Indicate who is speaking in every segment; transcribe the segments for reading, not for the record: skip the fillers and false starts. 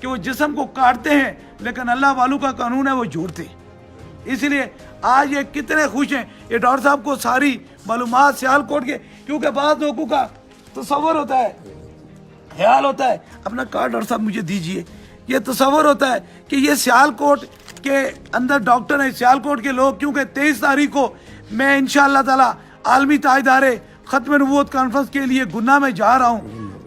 Speaker 1: کہ وہ جسم کو کاٹتے ہیں، لیکن اللہ والوں کا قانون ہے وہ جھوٹ تھے۔ اس لیے آج یہ کتنے خوش ہیں، یہ ڈاکٹر صاحب کو ساری معلومات سیالکوٹ کے، کیونکہ بعض لوگوں کا تصور ہوتا ہے، خیال ہوتا ہے، اپنا کارڈ ڈاکٹر صاحب مجھے دیجئے، یہ تصور ہوتا ہے کہ یہ سیالکوٹ کے اندر ڈاکٹر ہیں، سیالکوٹ کے لوگ، کیونکہ 23 تاریخ کو میں انشاءاللہ تعالی عالمی تاجدار ختم نبوت کانفرنس کے لیے گناہ میں جا رہا ہوں،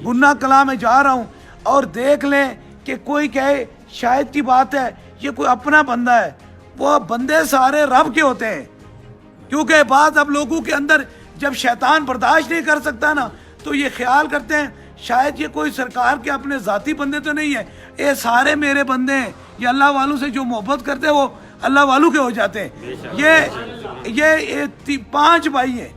Speaker 1: گناہ کلا میں جا رہا ہوں، اور دیکھ لیں کہ کوئی کہے شاید کی بات ہے یہ کوئی اپنا بندہ ہے، وہ بندے سارے رب کے ہوتے ہیں، کیونکہ بعض اب لوگوں کے اندر جب شیطان برداشت نہیں کر سکتا نا تو یہ خیال کرتے ہیں شاید یہ کوئی سرکار کے اپنے ذاتی بندے تو نہیں ہیں، یہ سارے میرے بندے ہیں، یہ اللہ والوں سے جو محبت کرتے ہیں وہ اللہ والوں کے ہو جاتے ہیں۔ یہ 5 بھائی ہیں،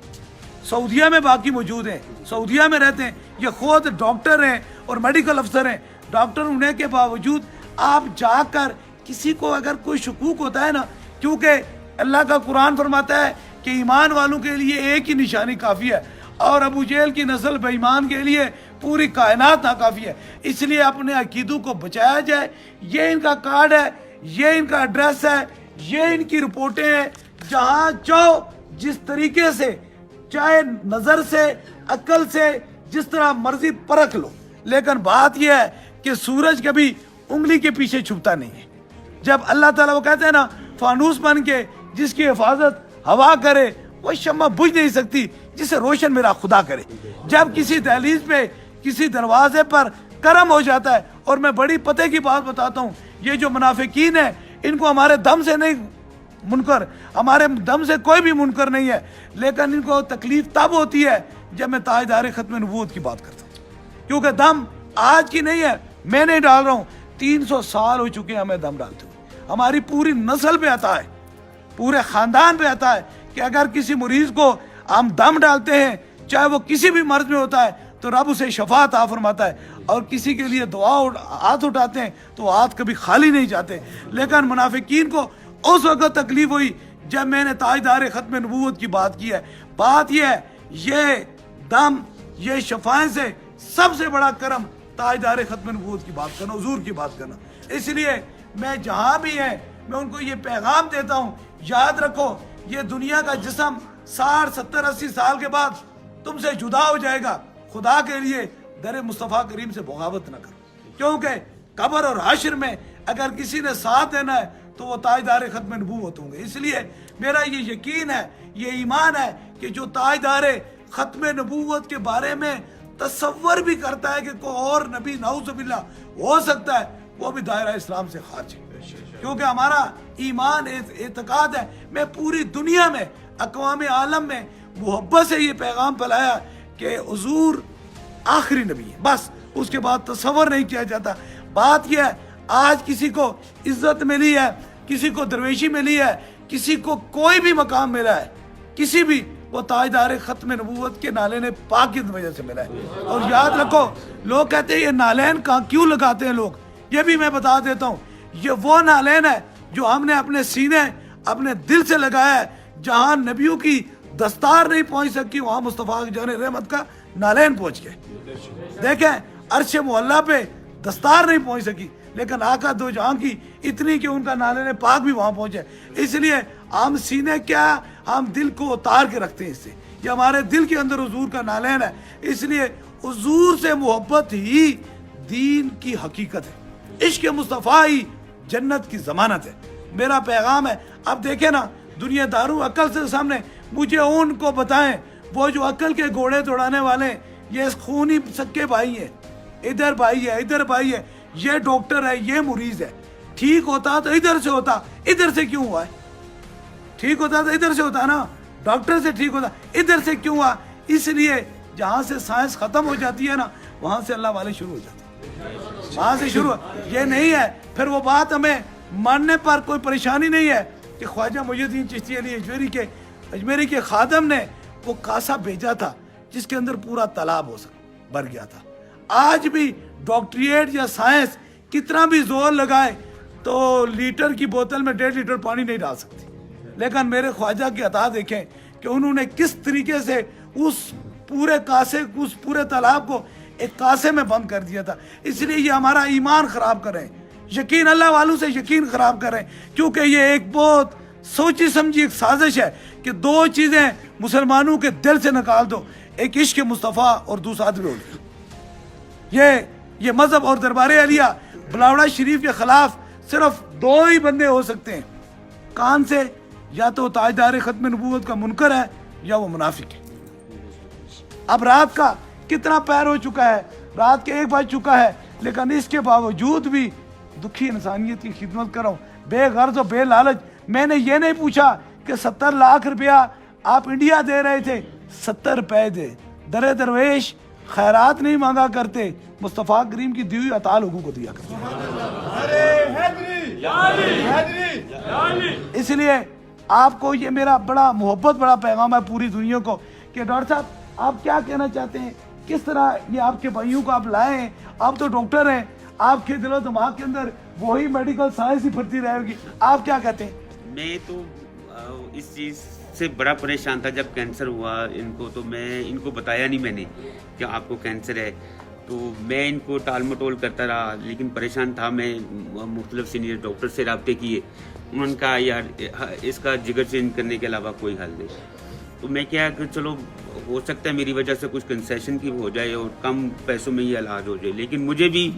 Speaker 1: سعودیہ میں باقی موجود ہیں، سعودیہ میں رہتے ہیں، یہ خود ڈاکٹر ہیں اور میڈیکل افسر ہیں۔ ڈاکٹر ہونے کے باوجود آپ جا کر کسی کو اگر کوئی شکوک ہوتا ہے نا، کیونکہ اللہ کا قرآن فرماتا ہے کہ ایمان والوں کے لیے ایک ہی نشانی کافی ہے، اور ابو جہل کی نسل بے ایمان کے لیے پوری کائنات ناکافی ہے، اس لیے اپنے عقیدوں کو بچایا جائے۔ یہ ان کا کارڈ ہے، یہ ان کا ایڈریس ہے، یہ ان کی رپورٹیں ہیں، جہاں چاہو جس طریقے سے، چاہے نظر سے، عقل سے، جس طرح مرضی پرکھ لو، لیکن بات یہ ہے کہ سورج کبھی انگلی کے پیچھے چھپتا نہیں ہے۔ جب اللہ تعالیٰ وہ کہتے ہیں نا فانوس بن کے جس کی حفاظت ہوا کرے وہ شمع بجھ نہیں سکتی جسے روشن میرا خدا کرے۔ جب کسی دہلیز پہ، کسی دروازے پر کرم ہو جاتا ہے، اور میں بڑی پتے کی بات بتاتا ہوں، یہ جو منافقین ہیں ان کو ہمارے دم سے نہیں منکر، ہمارے دم سے کوئی بھی منکر نہیں ہے، لیکن ان کو تکلیف تب ہوتی ہے جب میں تاجدار ختم نبوت کی بات کرتا ہوں، کیونکہ دم آج کی نہیں ہے، میں نہیں ڈال رہا ہوں، 300 سال ہو چکے ہیں ہمیں دم ڈالتے ہوئے، ہماری پوری نسل پہ آتا ہے، پورے خاندان پہ آتا ہے کہ اگر کسی مریض کو ہم دم ڈالتے ہیں، چاہے وہ کسی بھی مرض میں ہوتا ہے، تو رب اسے شفا عطا فرماتا ہے، اور کسی کے لیے دعا ہاتھ اٹھاتے ہیں تو ہاتھ کبھی خالی نہیں جاتے۔ لیکن منافقین کو اس وقت تکلیف ہوئی جب میں نے تاجدار ختم نبوت کی بات کی ہے۔ بات یہ ہے، یہ دم، یہ شفائیں سے سب سے بڑا کرم تاجدار ختم نبوت کی بات کرنا، حضور کی بات کرنا۔ اس لیے میں جہاں بھی ہیں میں ان کو یہ پیغام دیتا ہوں، یاد رکھو یہ دنیا کا جسم 60 70 80 سال کے بعد تم سے جدا ہو جائے گا، خدا کے لیے در مصطفیٰ کریم سے بغاوت نہ کرو، کیونکہ قبر اور حشر میں اگر کسی نے ساتھ دینا ہے تو وہ تاجدار ختم نبوت ہوں گے۔ اس لیے میرا یہ یقین ہے، یہ ایمان ہے کہ جو تاجدار ختم نبوت کے بارے میں تصور بھی کرتا ہے کہ کوئی اور نبی نعوذ باللہ ہو سکتا ہے، وہ بھی دائرہ اسلام سے خارج ہے، کیونکہ ہمارا ایمان اعتقاد ہے۔ میں پوری دنیا میں، اقوام عالم میں محبت سے یہ پیغام پھیلایا کہ حضور آخری نبی ہے، بس اس کے بعد تصور نہیں کیا جاتا۔ بات یہ ہے آج کسی کو عزت ملی ہے، کسی کو درویشی ملی ہے، کسی کو کوئی بھی مقام ملا ہے، کسی بھی، وہ تاجدار ختم نبوت کے نالین پاک کی وجہ سے ملا ہے۔ اور یاد رکھو، لوگ کہتے ہیں یہ نالین کہاں کیوں لگاتے ہیں لوگ، یہ بھی میں بتا دیتا ہوں، یہ وہ نالین ہے جو ہم نے اپنے سینے، اپنے دل سے لگایا ہے۔ جہاں نبیوں کی دستار نہیں پہنچ سکی وہاں مصطفیٰ جان رحمت کا نالین پہنچ گئے۔ دیکھیں عرش معلیٰ پہ دستار نہیں پہنچ سکی، لیکن آقا دو جہاں کی اتنی کہ ان کا نالین پاک بھی وہاں پہنچے۔ اس لیے ہم سینے کیا، ہم دل کو اتار کے رکھتے ہیں اس سے، یہ ہمارے دل کے اندر حضور کا نالین ہے۔ اس لیے حضور سے محبت ہی دین کی حقیقت ہے، عشق مصطفیٰ ہی جنت کی ضمانت ہے۔ میرا پیغام ہے، اب دیکھیں نا دنیا داروں عقل سے سامنے، مجھے ان کو بتائیں وہ جو عقل کے گھوڑے دوڑانے والے ہیں، یہ خونی سکے بھائی ہیں، ادھر بھائی ہے، ادھر بھائی ہے، یہ ڈاکٹر ہے، یہ مریض ہے، ٹھیک ہوتا تو ادھر سے ہوتا، ادھر سے کیوں ہوا ہے؟ ٹھیک ہوتا تو ادھر سے ہوتا نا، ڈاکٹر سے ٹھیک ہوتا، ادھر سے کیوں ہوا؟ اس لیے جہاں سے سائنس ختم ہو جاتی ہے نا وہاں سے اللہ والے شروع ہو جاتے ہیں، وہاں سے شروع۔ یہ نہیں ہے پھر وہ بات ہمیں ماننے پر کوئی پریشانی نہیں ہے کہ خواجہ محی الدین چشتی علی اجمیری کے خادم نے وہ کاسا بھیجا تھا جس کے اندر پورا تالاب بھر گیا تھا۔ آج بھی ڈاکٹریٹ یا سائنس کتنا بھی زور لگائے تو لیٹر کی بوتل میں 1.5 لیٹر پانی نہیں ڈال سکتی، لیکن میرے خواجہ کی عطا دیکھیں کہ انہوں نے کس طریقے سے اس پورے کاسے، اس پورے تالاب کو ایک کاسے میں بند کر دیا تھا. اس لیے یہ ہمارا ایمان خراب کر رہے ہیں, یقین اللہ والوں سے یقین خراب کر رہے ہیں, کیونکہ یہ ایک بہت سوچی سمجھی ایک سازش ہے کہ دو چیزیں مسلمانوں کے دل سے نکال دو, ایک عشق مصطفیٰ اور دوسرا عدل اولیاء. یہ مذہب اور دربار عالیہ بلاوڑا شریف کے خلاف صرف دو ہی بندے ہو سکتے ہیں کان سے, یا تو تاجدار ختم نبوت کا منکر ہے یا وہ منافق ہے. اب رات کا کتنا پیر ہو چکا ہے, رات کے 1 بج چکا ہے, لیکن اس کے باوجود بھی دکھی انسانیت کی خدمت کر رہا ہوں, بے غرض و بے لالچ. میں نے یہ نہیں پوچھا کہ 70 لاکھ روپیہ آپ انڈیا دے رہے تھے, 70 روپے دے. در درویش خیرات نہیں مانگا کرتے, مصطفیٰ کریم کی دی ہوئی عطا لوگوں کو دیا کرتے. اس لیے آپ کو یہ میرا بڑا محبت بڑا پیغام ہے پوری دنیا کو کہ ڈاکٹر صاحب آپ کیا کہنا چاہتے ہیں, کس طرح یہ آپ کے بھائیوں کو آپ لائے ہیں, آپ تو ڈاکٹر ہیں, آپ کے دل و دماغ کے اندر وہی میڈیکل سائنس ہی پھرتی رہے گی, آپ کیا کہتے ہیں؟
Speaker 2: میں تو اس چیز سے بڑا پریشان تھا جب کینسر ہوا ان کو, تو میں ان کو بتایا نہیں میں نے کہ آپ کو کینسر ہے, تو میں ان کو ٹال مٹول کرتا رہا, لیکن پریشان تھا میں. مختلف سینئر ڈاکٹر سے رابطے کیے, انہوں نے کہا یار اس کا جگر چینج کرنے کے علاوہ کوئی حل نہیں. تو میں کیا کہ چلو ہو سکتا ہے میری وجہ سے کچھ کنسیشن کی ہو جائے اور کم پیسوں میں یہ علاج ہو جائے, لیکن مجھے بھی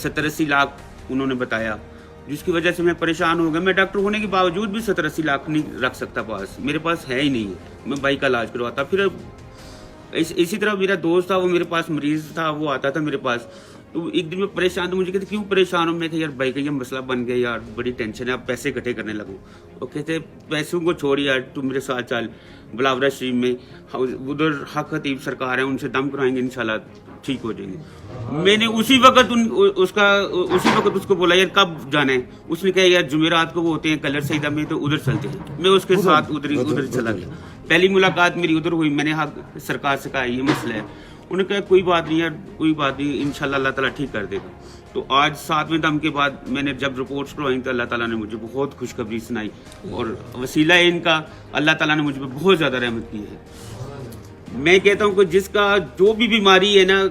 Speaker 2: 70-80 لاکھ انہوں نے بتایا, جس کی وجہ سے میں پریشان ہو گیا. میں ڈاکٹر ہونے کے باوجود بھی 70-80 لاکھ نہیں رکھ سکتا پاس, میرے پاس ہے ہی نہیں ہے. میں بھائی کا علاج کرواتا, پھر اسی طرح میرا دوست تھا, وہ میرے پاس مریض تھا, وہ آتا تھا میرے پاس, تو ایک دن میں پریشان تھا. مجھے کہتے کیوں پریشان ہوں؟ میں کہ یار بھائی کا یہ مسئلہ بن گیا یار, بڑی ٹینشن ہے, اب پیسے اکٹھے کرنے لگوں. وہ کہتے پیسوں کو چھوڑ یار, تم میرے ساتھ چل بلاورا شریف میں, ادھر حق خطیب سرکار ہیں, ان سے دم کرائیں گے, انشاءاللہ ٹھیک ہو جائیں گے. میں نے اسی وقت اس کو بولا یار کب جانا ہے؟ اس نے کہا یار جمعرات کو وہ ہوتے ہیں کلر سیدہ میں, تو ادھر چلتے ہیں. میں اس کے ساتھ ادھر چلا گیا. پہلی ملاقات میری ادھر ہوئی, میں نے حق سرکار سے کہا یہ مسئلہ ہے. انہوں نے کہا کوئی بات نہیں یار, کوئی بات نہیں, انشاءاللہ اللہ تعالیٰ ٹھیک کر دے گا. تو آج 7ویں دم کے بعد میں نے جب رپورٹس کروائیں تو اللہ تعالیٰ نے مجھے بہت خوشخبری سنائی, اور وسیلہ ان کا اللہ تعالیٰ نے مجھ پہ بہت زیادہ رحمت کی ہے. میں کہتا ہوں کہ جس کا جو بھی بیماری ہے نا,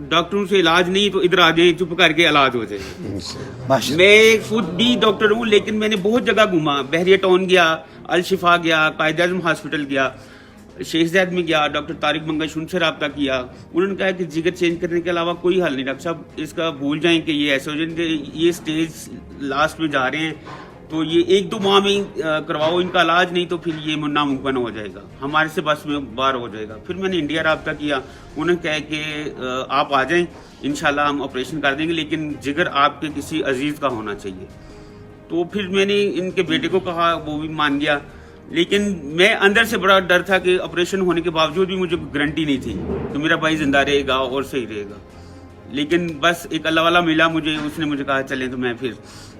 Speaker 2: ڈاکٹروں سے علاج نہیں تو ادھر آ جائیں, چپ کر کے علاج ہو جائے. میں خود بھی ڈاکٹر ہوں, لیکن میں نے بہت جگہ گھوما. بحریہ ٹاؤن گیا, الشفا گیا, قائد اعظم ہاسپٹل گیا, شیخ زید میں گیا, ڈاکٹر طارق منگش ان سے رابطہ کیا. انہوں نے کہا کہ جگر چینج کرنے کے علاوہ کوئی حل نہیں. ڈاکٹر صاحب اس کا بھول جائیں کہ یہ ایسے ہو جائیں, یہ اسٹیج لاسٹ میں جا رہے ہیں, تو یہ 1-2 ماہ میں کرواؤ ان کا علاج, نہیں تو پھر یہ ناممکن ہو جائے گا, ہمارے سے بس میں باہر ہو جائے گا. پھر میں نے انڈیا رابطہ کیا, انہوں نے کہا کہ آپ آ جائیں, انشاءاللہ ہم آپریشن کر دیں گے, لیکن جگر آپ کے کسی عزیز کا ہونا چاہیے. تو پھر میں نے ان کے بیٹے کو کہا, وہ بھی مان گیا. لیکن میں اندر سے بڑا ڈر تھا کہ آپریشن ہونے کے باوجود بھی مجھے گارنٹی نہیں تھی کہ میرا بھائی زندہ رہے گا اور صحیح رہے گا. لیکن بس ایک اللہ والا ملا مجھے, اس نے مجھے کہا چلیں, تو میں پھر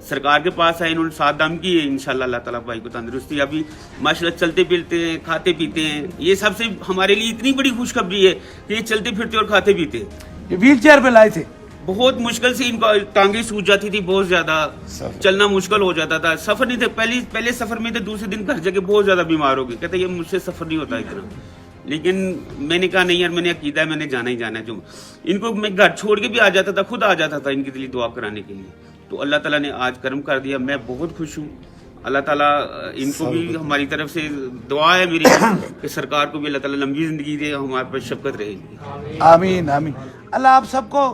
Speaker 2: سرکار کے پاس آئے, انہوں نے 7 دم کیے. انشاءاللہ اللہ تعالیٰ بھائی کو تندرستی, ابھی ماشاءاللہ چلتے پھرتے ہیں, کھاتے پیتے ہیں. یہ سب سے ہمارے لیے اتنی بڑی خوشخبری ہے کہ یہ چلتے پھرتے اور کھاتے پیتے.
Speaker 1: یہ ویل چیئر پہ لائے تھے,
Speaker 2: بہت مشکل سے ان کو ٹانگیں سوج جاتی تھی, بہت زیادہ چلنا مشکل ہو جاتا تھا. سفر نہیں تھے, پہلے سفر میں تھے, دوسرے دن گھر جا کے بہت زیادہ بیمار ہو گئے. کہتے یہ مجھ سے سفر نہیں ہوتا اتنا. لیکن میں نے کہا نہیں یار, میں نے عقیدہ ہے, میں نے جانا ہی جانا ہے. جو ان کو میں گھر چھوڑ کے بھی آ جاتا تھا, خود آ جاتا تھا ان کے لیے دعا کرانے کے لیے. تو اللہ تعالیٰ نے آج کرم کر دیا, میں بہت خوش ہوں. اللہ تعالیٰ ان کو بھی ہماری طرف سے دعا ہے میری کہ سرکار کو بھی اللہ تعالیٰ لمبی زندگی دے, ہمارے پر شفقت رہے گی.
Speaker 1: آمین آمین. اللہ آپ سب کو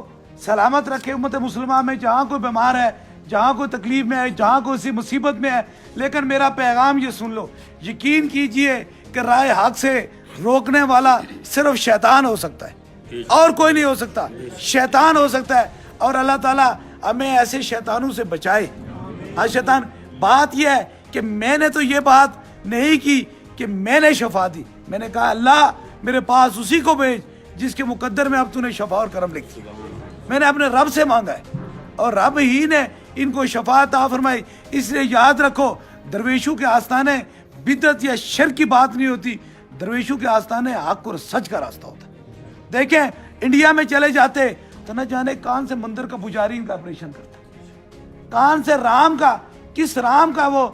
Speaker 1: سلامت رکھے. امت مسلمہ میں جہاں کوئی بیمار ہے, جہاں کوئی تکلیف میں ہے, جہاں کوئی سی مصیبت میں ہے, لیکن میرا پیغام یہ سن لو, یقین کیجئے کہ راہ حق سے روکنے والا صرف شیطان ہو سکتا ہے, اور کوئی نہیں ہو سکتا. شیطان ہو سکتا ہے, اور اللہ تعالیٰ ہمیں ایسے شیطانوں سے بچائے. شیطان, بات یہ ہے کہ میں نے تو یہ بات نہیں کی کہ میں نے شفا دی. میں نے کہا اللہ میرے پاس اسی کو بھیج جس کے مقدر میں اب تو نے شفا اور کرم لکھ دیا. میں نے اپنے رب سے مانگا ہے, اور رب ہی نے ان کو شفا عطا فرمائی. اس لیے یاد رکھو, درویشوں کے آستانے بدعت یا شرک کی بات نہیں ہوتی, درویشوں کے آستانے حق اور سچ کا راستہ ہوتا ہے. دیکھیں انڈیا میں چلے جاتے تو نہ جانے کان سے مندر کا پجاری ان کا آپریشن کرتا, کان سے رام کا, کس رام کا وہ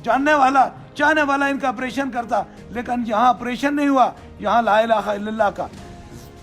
Speaker 1: جاننے والا چاہنے والا ان کا آپریشن کرتا. لیکن یہاں آپریشن نہیں ہوا, یہاں لا الہ الا اللہ کا